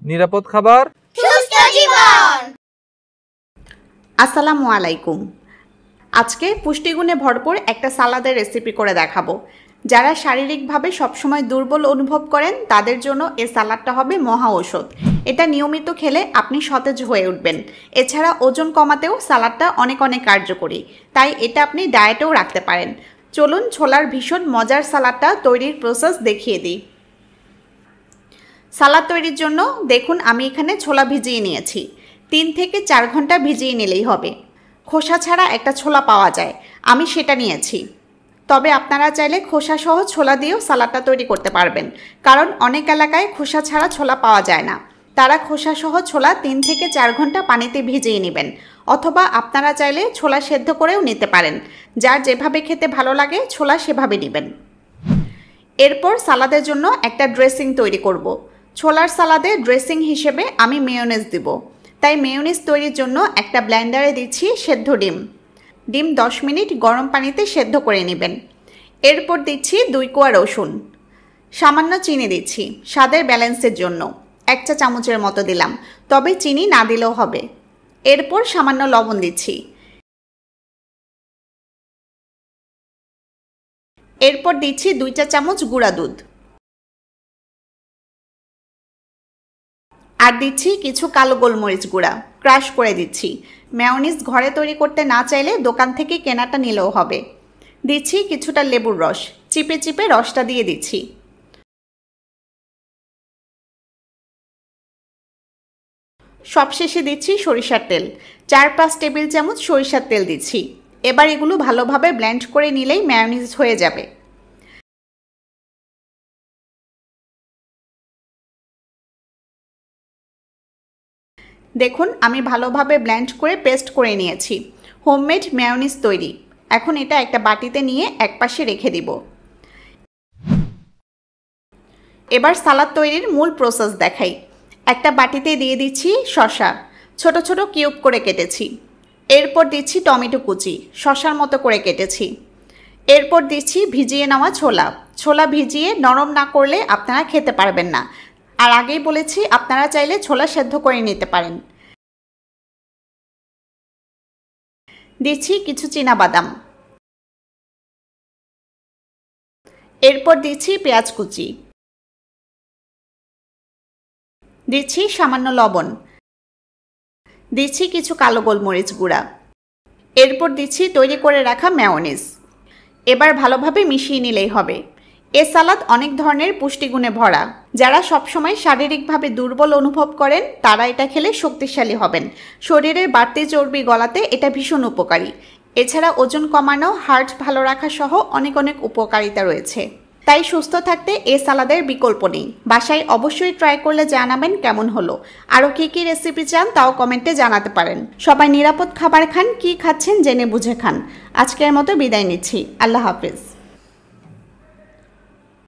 নিরাপদ খাবার, সুস্থ জীবন। আসসালামু আলাইকুম। আজকে পুষ্টিগুণে ভরপুর একটা সালাদের রেসিপি করে দেখাবো। যারা শারীরিকভাবে সবসময় দুর্বল অনুভব করেন তাদের জন্য এই সালাদটা হবে মহা ঔষধ। এটা নিয়মিত খেলে আপনি সতেজ হয়ে উঠবেন। এছাড়া ওজন কমাতেও সালাদটা অনেক কার্যকরী, তাই এটা আপনি ডায়েটেও রাখতে পারেন। চলুন ছোলার ভীষণ মজার সালাদটা তৈরির প্রসেস দেখিয়ে দিই। সালাদ তৈরির জন্য দেখুন আমি এখানে ছোলা ভিজিয়ে নিয়েছি। 3 থেকে 4 ঘন্টা ভিজিয়ে নিলেই হবে। খোসা ছাড়া একটা ছোলা পাওয়া যায়, আমি সেটা নিয়েছি। তবে আপনারা চাইলে খোসা সহ ছোলা দিয়েও সালাদটা তৈরি করতে পারবেন, কারণ অনেক এলাকায় খোসা ছাড়া ছোলা পাওয়া যায় না। তারা খোসা সহ ছোলা 3 থেকে 4 ঘন্টা পানিতে ভিজিয়ে নেবেন, অথবা আপনারা চাইলে ছোলা সেদ্ধ করেও নিতে পারেন। যার যেভাবে খেতে ভালো লাগে ছোলা সেভাবে নেবেন। এরপর সালাদের জন্য একটা ড্রেসিং তৈরি করব। ছোলার সালাদে ড্রেসিং হিসেবে আমি মেয়োনেজ দিব, তাই মেয়োনেজ তৈরির জন্য একটা ব্লেন্ডারে দিচ্ছি সেদ্ধ ডিম। 10 মিনিট গরম পানিতে সেদ্ধ করে নেবেন। এরপর দিচ্ছি 2 কোয়া রসুন, সামান্য চিনি দিচ্ছি স্বাদের ব্যালেন্সের জন্য, 1 চা চামচের মতো দিলাম, তবে চিনি না দিলেও হবে। এরপর সামান্য লবণ দিচ্ছি। এরপর দিচ্ছি 2 চা চামচ গুঁড়া দুধ, আর দিচ্ছি কিছু কালো গোলমরিচ গুঁড়া ক্রাশ করে দিচ্ছি। মেয়োনিজ ঘরে তৈরি করতে না চাইলে দোকান থেকে কেনাটা নিলেও হবে। দিচ্ছি কিছুটা লেবুর রস, চিপে চিপে রসটা দিয়ে দিচ্ছি। সবশেষে দিচ্ছি সরিষার তেল, 4-5 টেবিল চামচ সরিষার তেল দিচ্ছি। এবার এগুলো ভালোভাবে ব্লেন্ড করে নিলেই মেয়োনিজ হয়ে যাবে। দেখুন আমি ভালোভাবে ব্লেন্ড করে পেস্ট করে নিয়েছি। হোমমেড মেয়োনিজ তৈরি। এখন এটা একটা বাটিতে নিয়ে একপাশে রেখে দিব। এবার সালাদ তৈরির মূল প্রসেস দেখাই। একটা বাটিতে দিয়ে দিচ্ছি শসা, ছোট ছোট কিউব করে কেটেছি। এরপর দিচ্ছি টমেটো কুচি, শসার মতো করে কেটেছি। এরপর দিচ্ছি ভিজিয়ে নেওয়া ছোলা। ছোলা ভিজিয়ে নরম না করলে আপনারা খেতে পারবেন না, আর আগেই বলেছি আপনারা চাইলে ছোলা সেদ্ধ করে নিতে পারেন। দিচ্ছি কিছু চীনাবাদাম। এরপর দিচ্ছি পেঁয়াজ কুচি। দিচ্ছি সামান্য লবণ। দিচ্ছি কিছু কালো গোলমরিচ গুঁড়া। এরপর দিচ্ছি তৈরি করে রাখা মেয়োনিজ। এবার ভালোভাবে মিশিয়ে নিলেই হবে। এ সালাদ অনেক ধরনের পুষ্টিগুণে ভরা। যারা সবসময় শারীরিকভাবে দুর্বল অনুভব করেন তারা এটা খেলে শক্তিশালী হবেন। শরীরের বাড়তি চর্বি গলাতে এটা ভীষণ উপকারী। এছাড়া ওজন কমানো, হার্ট ভালো রাখা সহ অনেক উপকারিতা রয়েছে। তাই সুস্থ থাকতে এ সালাদের বিকল্প নেই। বাসায় অবশ্যই ট্রাই করলে জানাবেন কেমন হলো। আরও কী রেসিপি চান তাও কমেন্টে জানাতে পারেন। সবাই নিরাপদ খাবার খান, কি খাচ্ছেন জেনে বুঝে খান। আজকের মতো বিদায় নিচ্ছি। আল্লাহ হাফেজ।